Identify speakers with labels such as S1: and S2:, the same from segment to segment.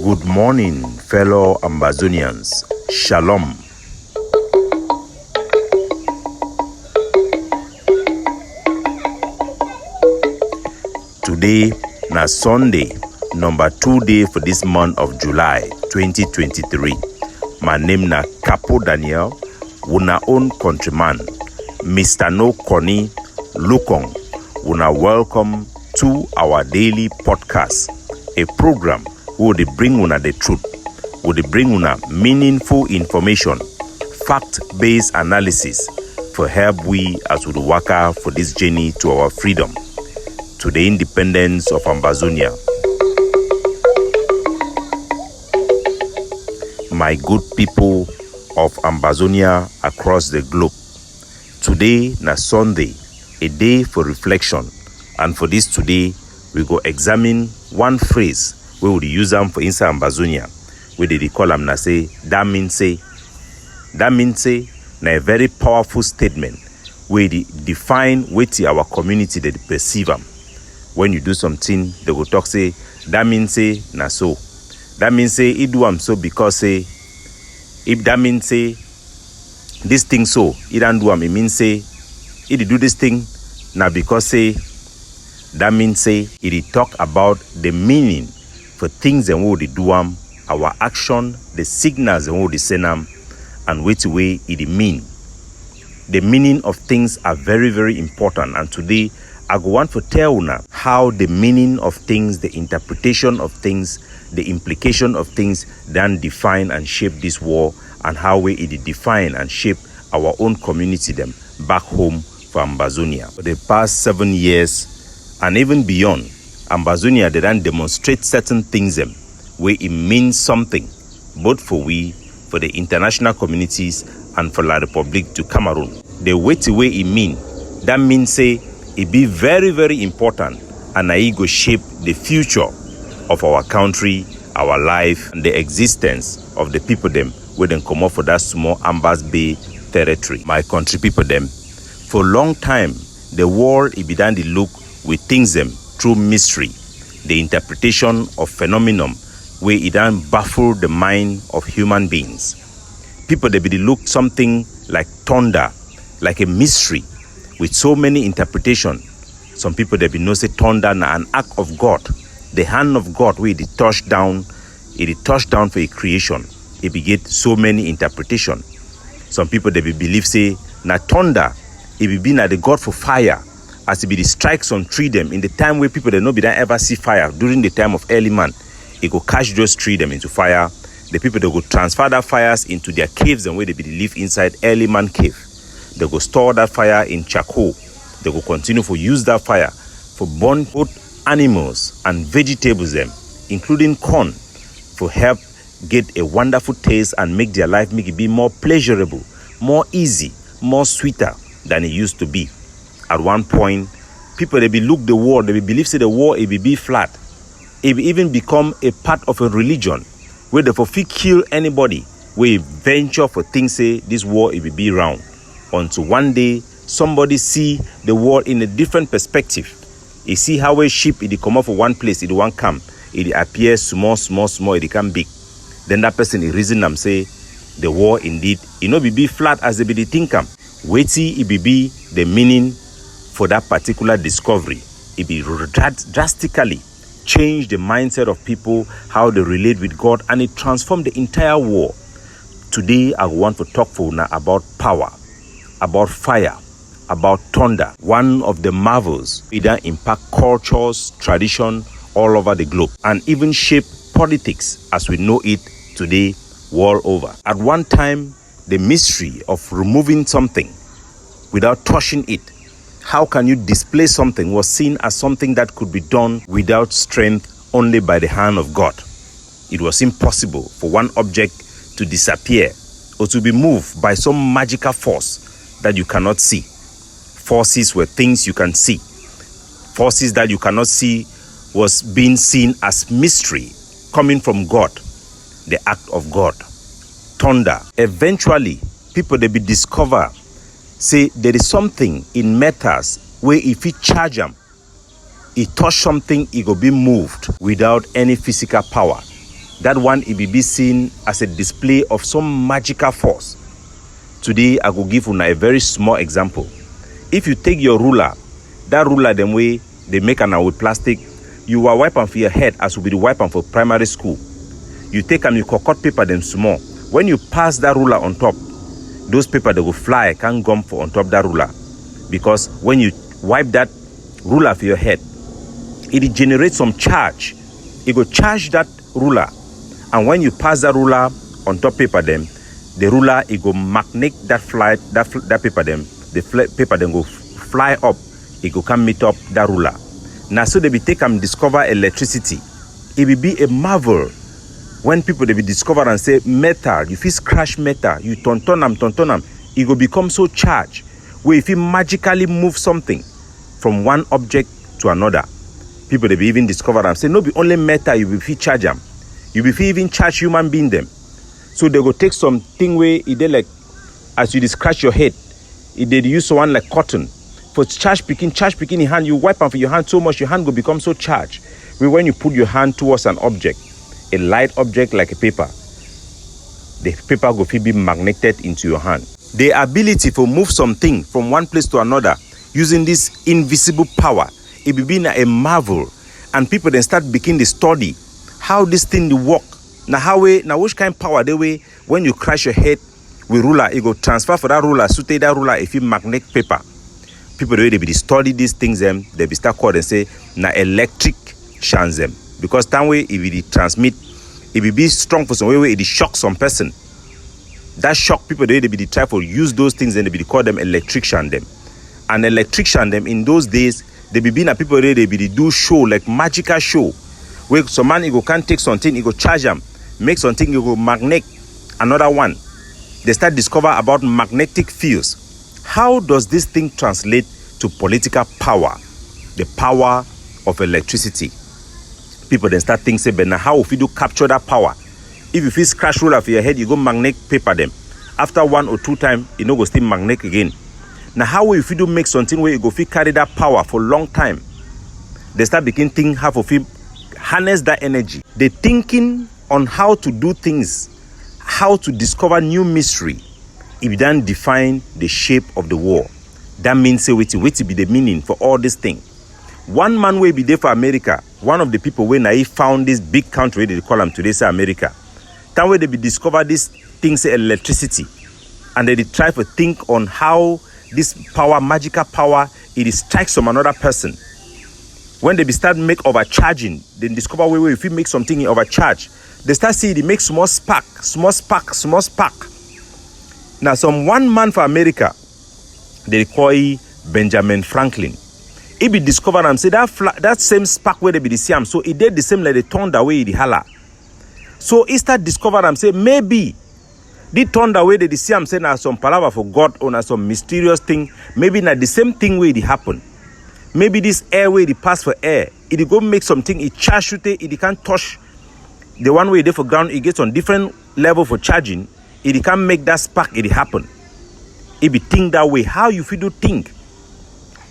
S1: Good morning, fellow Ambazonians. Shalom. Today na Sunday, number 2 day for this month of July 2023. My name na Capo Daniel, una own countryman, Mr. No Koni Lukong. Una welcome to our daily podcast, a program who will bring una the truth, will bring una meaningful information, fact-based analysis for help we as we work out for this journey to our freedom, to the independence of Ambazonia. My good people of Ambazonia across the globe, today na Sunday, a day for reflection, and for this today, we go examine one phrase we would use them for inside Ambazonia, where they call them na say, that means say. That means say, na a very powerful statement where they define what our community they perceive them. When you do something, they go talk say, that means say, na so. That means say, it do am so because say, if that means say, this thing so, it don't do am, it means say, it do this thing, na because say, that means say, it talk about the meaning for things and what they do our action, the signals and what they send them, and which way it mean. The meaning of things are very, very important. And today, I go want to tell you now how the meaning of things, the interpretation of things, the implication of things then define and shape this war, and how we it define and shape our own community them back home for Ambazonia. For the past 7 years and even beyond, Ambazonia they then demonstrate certain things them where it means something both for we, for the international communities, and for La Republic to Cameroon. The way it mean, that means say it be very, very important, and it go shape the future of our country, our life, and the existence of the people them where they come up for that small Ambas Bay territory. My country people them, for a long time, the world it began to look with things them through mystery, the interpretation of phenomenon where it then baffle the mind of human beings. People they be look something like thunder, like a mystery with so many interpretation. Some people they be know say thunder na an act of God, the hand of God where it touched down for a creation. It be get so many interpretation. Some people they be believe say na thunder, it be na the God for fire, as it be the strikes on tree them in the time where people they no be don't ever see fire during the time of early man. It go catch those tree them into fire. The people they go transfer that fires into their caves and where they be live inside early man cave. They go store that fire in charcoal. They go continue to use that fire for burn both animals and vegetables them, including corn, for help get a wonderful taste and make their life make it be more pleasurable, more easy, more sweeter than it used to be. At one point, people they be look the war, they be believe say the war it be flat. It be even become a part of a religion where they for kill anybody where venture for things say this war it be round. Until one day somebody see the war in a different perspective. You see how a ship it come up for one place, it won't come. It appears small, it become big. Then that person it reason them say the war indeed it no be flat as they be the think am. Wait see it be the meaning for that particular discovery. It be drastically change the mindset of people, how they relate with God, and it transformed the entire war. Today, I want to talk for now about power, about fire, about thunder. One of the marvels that impact cultures, tradition all over the globe, and even shape politics as we know it today world over. At one time, the mystery of removing something without touching it, how can you display something, was seen as something that could be done without strength, only by the hand of God. It was impossible for one object to disappear or to be moved by some magical force that you cannot see. Forces were things you can see. Forces that you cannot see was being seen as mystery coming from God, the act of God. Thunder. Eventually, people they be discover say there is something in metals where if you charge them, it touch something, it will be moved without any physical power. that one it be seen as a display of some magical force. Today, I will give you a very small example. If you take your ruler, that ruler them way they make an with plastic, you are wiping for your head as will be the wiping for primary school. You take and you cut paper them small. When you pass that ruler on top, those paper they will fly, can't gum for on top that ruler. Because when you wipe that ruler for your head, it generates some charge. It will charge that ruler. And when you pass that ruler on top paper them, the ruler it go magnet that paper them, paper then go fly up, it go come meet up that ruler. Now so they be take and discover electricity. It will be a marvel when people they be discover and say metal, if you scratch metal, you turn them, it will become so charged. Where if you magically move something from one object to another, people they be even discover and say no be only metal you will charge them. You will even charge human being them. So they go take something where it like as you scratch your head, it they use one like cotton. For charge picking in hand, you wipe on for your hand so much, your hand will become so charged. Where when you put your hand towards an object, a light object like a paper, the paper will be magneted into your hand. The ability to move something from one place to another using this invisible power, it will be a marvel. And people then start beginning to study how this thing will work. Now which kind of power they way when you crash your head with ruler, it go transfer for that ruler, so take that ruler if you magnet paper. People they be study these things them, they be start call and say na electric shans them. Because that way if it transmit, it will be strong for some way it shock some person. That shock people they be try for use those things and they be call them electrician them. And electrician them in those days they be being a people they be do show like magical show. Where some man he go can't take something, he go charge them, make something, he go magnet another one. They start discover about magnetic fields. How does this thing translate to political power? The power of electricity. People then start thinking, say, but now how if you do capture that power? If you feel scratch ruler for your head, you go magnet paper them. After 1 or 2 times, you know go still magnet again. Now how if you do make something where you go feel carry that power for a long time? They start beginning thinking how to feel harness that energy. They thinking on how to do things, how to discover new mystery. If you then define the shape of the war, that means say wait be the meaning for all this thing. One man will be there for America. One of the people when I found this big country, they call them today say America. That way they be discover this thing say electricity, and they try to think on how this power, magical power, it strikes from another person. When they be start make overcharging, they discover where if you make something overcharge, they start seeing it make small spark. Now, one man for America, they call Benjamin Franklin. He be discovered and say that same spark where they be the same. So he did the same like they turned away the holla. So he start discover and say maybe they turned away the same say na some palaver for God or na some mysterious thing. Maybe na the same thing where it happen. Maybe this air where it pass for air, it go make something it charge it can't touch the one way they for ground. It gets on different level for charging. It can make that spark it happen. It be think that way. How you feel to think?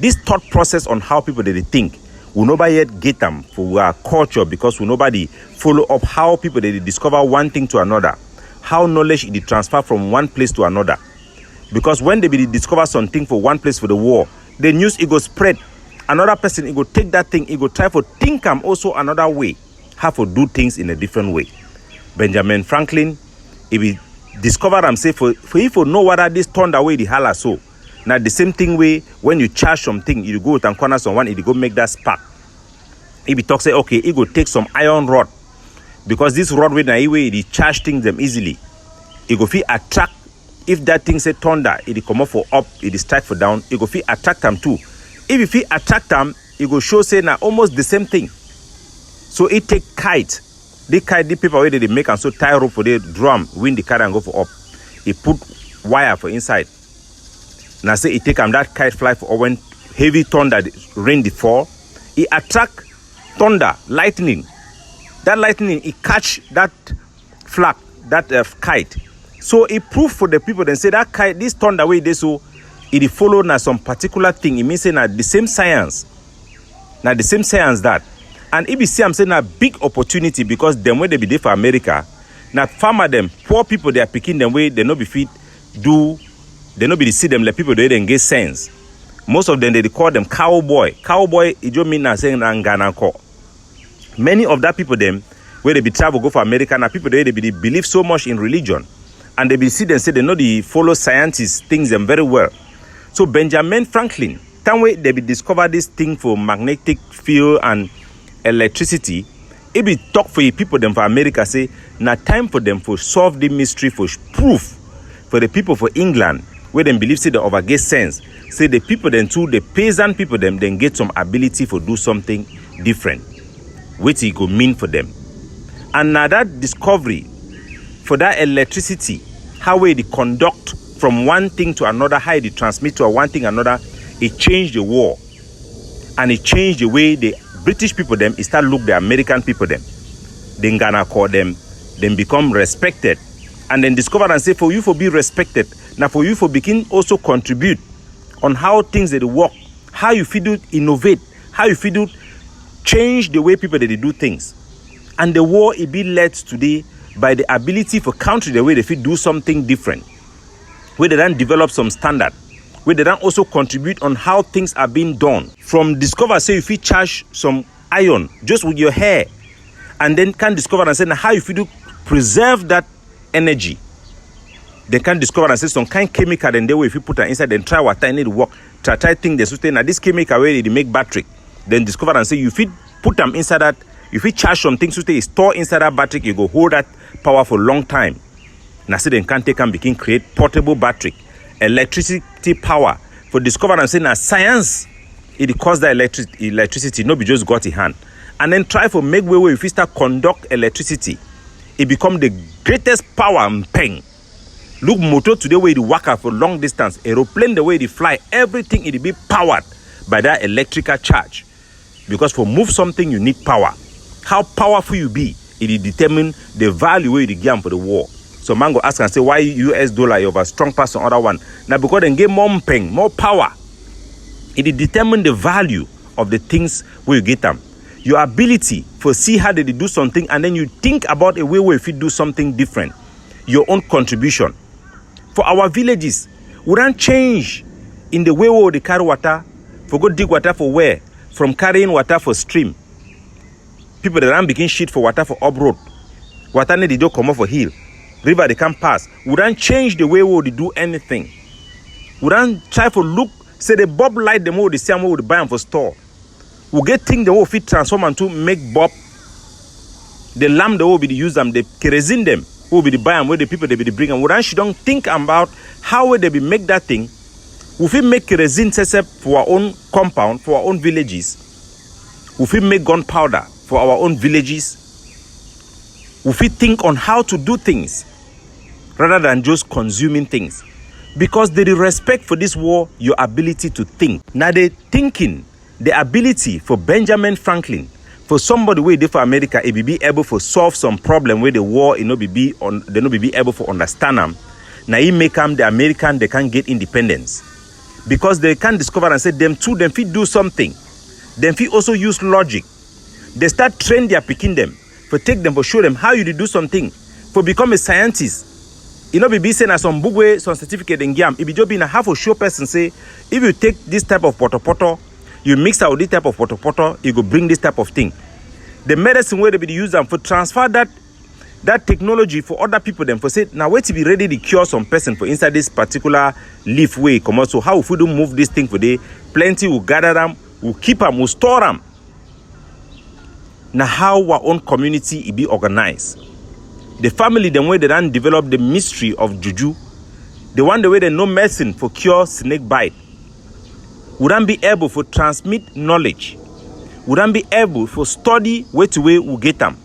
S1: This thought process on how people they think, we nobody yet get them for our culture because we nobody follow up how people they discover one thing to another, how knowledge it transfer from one place to another. Because when they be discover something for one place for the war, the news it go spread. Another person it go take that thing, it go try for think also another way, how to do things in a different way. Benjamin Franklin, it be discover and say for if you know what this turned away the holla so. Now the same thing way when you charge something, you go and corner someone, it go make that spark. If you talk say okay, it go take some iron rod because this rod way it charge things them easily. It go feel attract if that thing say thunder, it come up for up, it strike for down. It go feel attract them too. If you feel attract them, it go show say now almost the same thing. So it take kite. They kite the paper where they make and so tie rope for the drum, win the kite and go for up. It put wire for inside. Now say it take that kite fly for when heavy thunder rain the fall. It attract thunder, lightning. That lightning it catch that flag, that kite. So it proof for the people then say that kite, this thunder way they so it follow now some particular thing. It means say now the same science. Now the same science that And if you see, I'm saying a big opportunity because them way they be there for America, now farmer them, poor people they are picking them way they no be fit do, they no be see them like people they get sense. Most of them they call them cowboy. Cowboy, it don't mean saying Ghana call. Many of that people them where they be travel go for America, now people they be believe so much in religion, and they be see them say they know they follow scientists things them very well. So Benjamin Franklin, time way they be discover this thing for magnetic field and electricity. It be talk for you people them for America say now time for them for solve the mystery for proof for the people for England where them believe say they overget sense. Say the people then too, the peasant people them then get some ability for do something different, which it could mean for them. And now that discovery for that electricity, how it conduct from one thing to another, how it transmit to one thing another, it changed the war. And it changed the way the British people them, it start look the American people them. Then Ghana call them, then become respected. And then discover and say for you for be respected. Now for you for begin also contribute on how things that work, how you feel to innovate, how you feel to change the way people that they do things. And the war it be led today by the ability for country the way they feel do something different, where they then develop some standard, where they then also contribute on how things are being done. From discover say if you charge some iron just with your hair, and then can discover and say now how you feel to preserve that energy. They can discover and say some kind of chemical then they will if you put it inside then try what I need to work. Try think they sustain now this chemical where they make battery. Then discover and say you fit put them inside that, if you charge some things to stay store inside that battery, you go hold that power for a long time. Now see then can take and begin create portable battery, electricity power. For discover and say now science it cause that electricity, no be just got in hand. And then try for make way where if you start conduct electricity, it become the greatest power and pain. Look motor today where it work for long distance, aeroplane the way it fly, everything it be powered by that electrical charge. Because for move something you need power. How powerful you be, it determine the value where you give for the war. So man go ask and say why US dollar you have a strong person other one. Now because they get more pain, more power. It determine the value of the things where you get them. Your ability for see how they do something and then you think about a way where if you do something different. Your own contribution. For our villages, we don't change in the way we carry water, for go dig water for where? From carrying water for stream. People that don't begin shit for water for up road. Water need to come off for hill. River they can't pass. We don't change the way we do anything. We don't try for look, say the bulb light the more the same way we buy them for store. We get things the way fit transform and to make bulb. The lamp the way we use them, the kerosene them. Who will be the buy and where the people they be the bring and we don't think about how will they be make that thing. If we make kerosene for our own compound, for our own villages, if we make gunpowder for our own villages, if we think on how to do things rather than just consuming things. Because they respect for this war your ability to think. Now they thinking, the ability for Benjamin Franklin, for somebody where they for America, it be able to solve some problem where the war, they no be able to understand them. Now he make them the American, they can get independence. Because they can discover and say them too, them fit do something. Them fit also use logic. They start train their picking them, for take them, for show them how you do something, for become a scientist. You know, be saying as some book way, some certificate in Giam, it be just being a half a show person say, if you take this type of poto, you mix out this type of poto, you go bring this type of thing. The medicine where they be use them for transfer that technology for other people them for say now wait to be ready to cure some person for inside this particular leaf way come out. So how if we don't move this thing for day, plenty will gather them, will keep them, will store them. Now how our own community it be organized. The family them way they don't develop the mystery of juju, the one the way they know medicine for cure snake bite. Wouldn't be able to transmit knowledge. Wouldn't be able to study way to way we get them.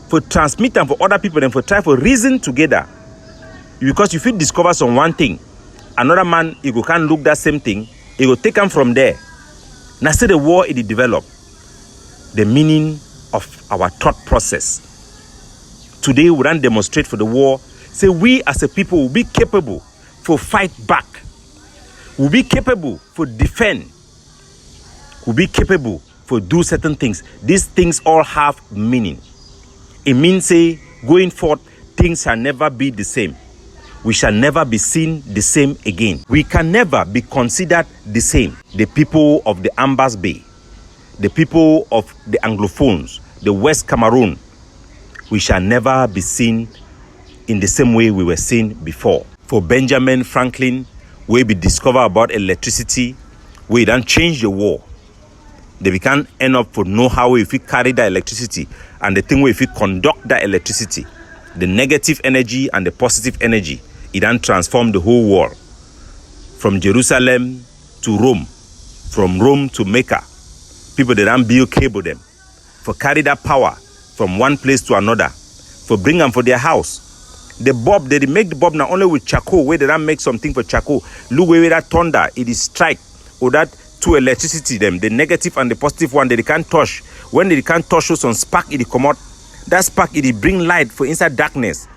S1: For transmit them for other people and for try for reason together. Because if you discover some one thing, another man, he can look that same thing, he will take them from there. Now say the war it develop. The meaning of our thought process. Today we don't demonstrate for the war. Say we as a people will be capable for fight back. Will be capable for defend. Will be capable for do certain things. These things all have meaning. It means say going forth, things shall never be the same. We shall never be seen the same again. We can never be considered the same. The people of the Ambas Bay, the people of the Anglophones, the West Cameroon, we shall never be seen in the same way we were seen before. For Benjamin Franklin, we be discover about electricity, we don't change the war. They can end up for know how if we carry that electricity and the thing where if we conduct that electricity, the negative energy and the positive energy, it then transform the whole world. From Jerusalem to Rome, from Rome to Mecca, people they don't build cable them for carry that power from one place to another, for bring them for their house. The bulb, they make the bulb not only with charcoal, where they don't make something for charcoal. Look where that thunder, it is strike, or that to electricity them, the negative and the positive one that they can't touch. When they can't touch us on spark, it come out. That spark, it bring light for inside darkness.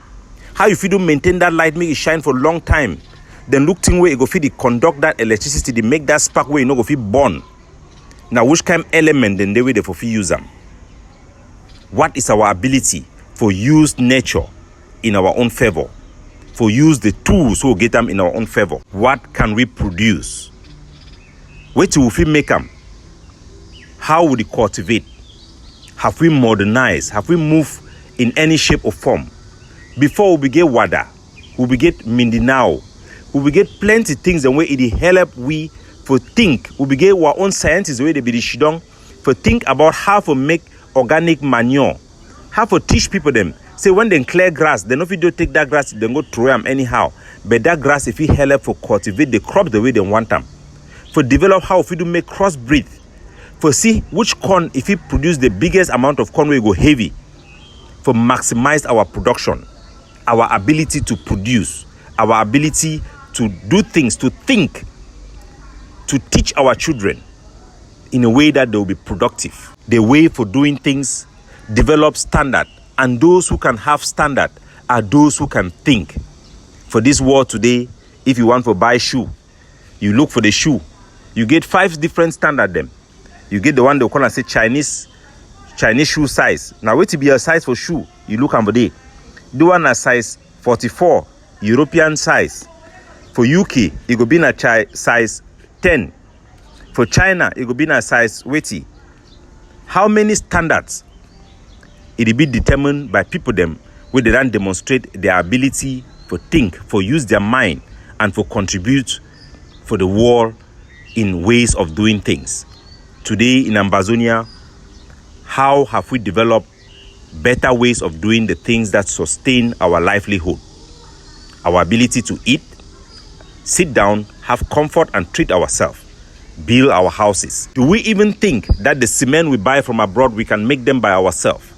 S1: How if you do maintain that light, make it shine for a long time, then look thing where it go fit, it conduct that electricity, they make that spark where you know go fit burn. Now which kind of element then they way they for use them? What is our ability for use nature in our own favor? For use the tools who get them in our own favor? What can we produce? Where will we make them? How would we cultivate? Have we modernized? Have we moved in any shape or form? Before we get Wada, we get Mindanao, we get plenty things and where it help we for think. We get our own scientists where they be the shidong for think about how to make organic manure, how to teach people them. Say when they clear grass, then if you don't take that grass, then go throw them anyhow. But that grass, if you help for cultivate the crop the way they want them, for develop how if you do make crossbreed, for see which corn if you produce the biggest amount of corn will go heavy, for maximize our production. Our ability to produce, our ability to do things, to think, to teach our children in a way that they will be productive. The way for doing things, develop standard, and those who can have standard are those who can think. For this world today, if you want to buy shoe, you look for the shoe. You get 5 different standard them. You get the one they call and say Chinese shoe size. Now wait to be a size for shoe, you look over there. The one a size 44, European size. For UK, it will be a size 10. For China, it will be a size 80. How many standards? It will be determined by people them where they then demonstrate their ability for think, for use their mind, and for contribute for the world in ways of doing things. Today in Ambazonia, how have we developed better ways of doing the things that sustain our livelihood? Our ability to eat, sit down, have comfort and treat ourselves, build our houses. Do we even think that the cement we buy from abroad, we can make them by ourselves?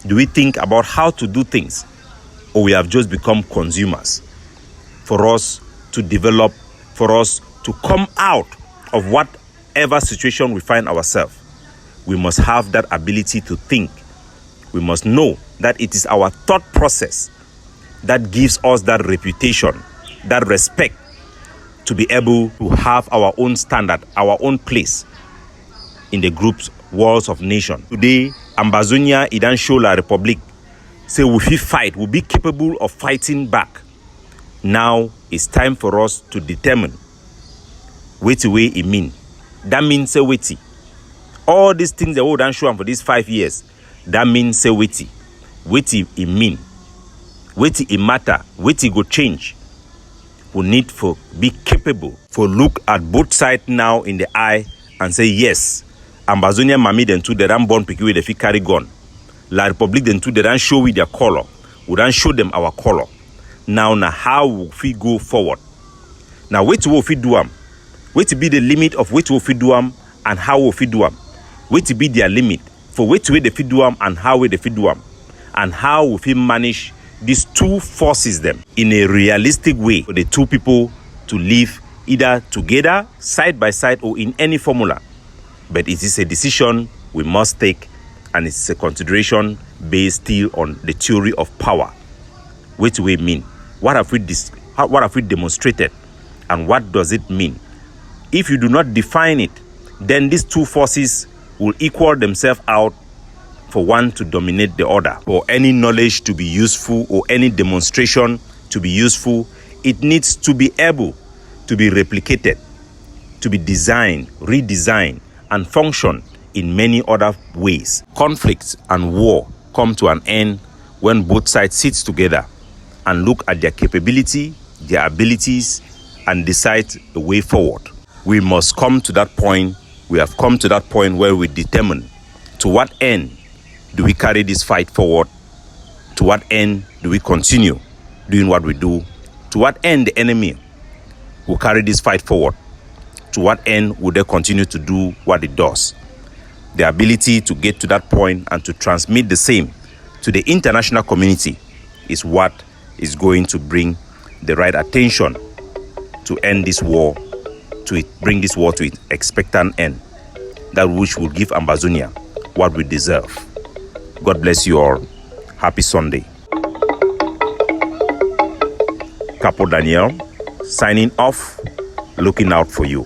S1: Do we think about how to do things? Or we have just become consumers? For us to develop, for us to come out of whatever situation we find ourselves, we must have that ability to think. We must know that it is our thought process that gives us that reputation, that respect, to be able to have our own standard, our own place in the group's walls of nation. Today, Ambazonia, Idan show la Republic, say we will fight, we'll be capable of fighting back. Now it's time for us to determine what way it mean. That means say wait. All these things that we done show for these 5 years, that means say wait. Wait it mean. Wait it matter. Wait it go change. We need to be capable for look at both sides now in the eye and say yes. Ambazonia mami then too they ran born picky with the fit carry gun. La Republic then too they ran show with their color. We ran show them our color. Now how will we go forward? Now wait will we do them. Wait to be the limit of wait will we do them and how will we do them. Wait to be their limit for wait to way they fit do them and how will they fit do them. And how will we manage these two forces them in a realistic way for the two people to live either together, side by side, or in any formula. But it is a decision we must take, and it's a consideration based still on the theory of power. What do we mean? What have we demonstrated? And what does it mean? If you do not define it, then these two forces will equal themselves out for one to dominate the other. For any knowledge to be useful or any demonstration to be useful, it needs to be able to be replicated, to be designed, redesigned, and function in many other ways. Conflicts and war come to an end when both sides sit together and look at their capability, their abilities, and decide a way forward. We must come to that point. We have come to that point where we determine to what end do we carry this fight forward? To what end do we continue doing what we do? To what end the enemy will carry this fight forward? To what end will they continue to do what it does? The ability to get to that point and to transmit the same to the international community is what is going to bring the right attention to end this war, to bring this war to its expectant end, that which will give Ambazonia what we deserve. God bless you all. Happy Sunday. Capo Daniel, signing off, looking out for you.